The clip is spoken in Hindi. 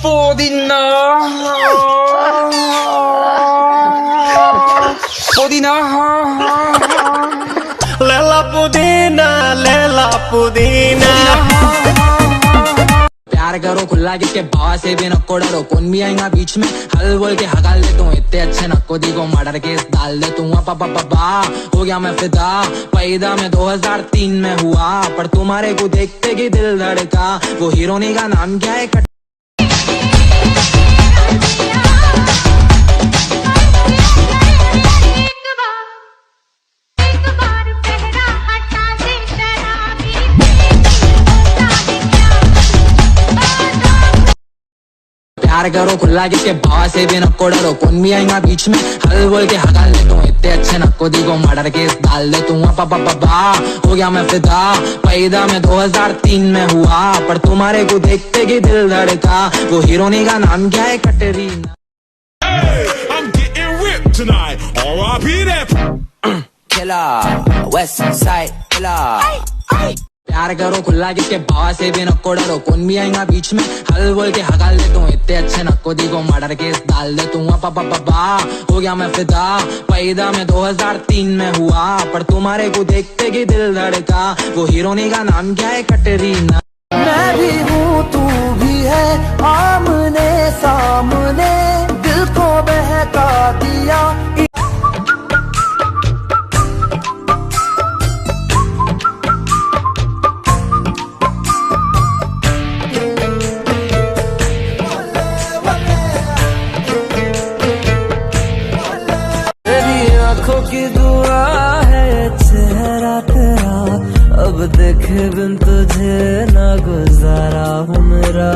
पुदीना पुदीना लैला पुदीना लैला पुदीना। प्यार करो खुला किसके भाव से भी नको डरो, कौन भी आएगा बीच में हल बोल के हगाल दे तू। इतने अच्छे नको दी को मर्डर केस डाल दे तू। पापा हो गया मैं फिदा, पैदा में 2003 में हुआ, पर तुम्हारे को देखते कि दिल धड़का। वो हीरोनी का नाम क्या है? प्यार करो खुला किसके भाव से भी नको डरो, कौन भी आएगा बीच में हल बोल के हगाल दे तू। इतने अच्छे नको दी को मर्डर केस डाल दे तू। पापा हो गया मैं फिदा, पैदा में 2003 में हुआ, पर तुम्हारे को देखते कि दिल धड़का। वो हीरोनी का नाम क्या है? Katrina. I'm getting ripped tonight. R.I.P. that Killer, West Side Killer। प्यार करो खुला किसके भाव से भी नको डरो, कौन भी आएगा बीच में हल बोल के हगाल दे तू। इतने अच्छे नको दी को मर्डर केस डाल दे तू। पापा हो गया मैं फिदा, पैदा में 2003 में हुआ, पर तुम्हारे को देखते कि दिल धड़का। वो हीरोनी का नाम क्या है? कटरीना। मैं भी हूँ तू भी है, आमने सामने दिल को बहका दिया। आंखों की दुआ है चेहरा तेरा, अब देखे बिन तुझे ना गुजारा हूँ मेरा।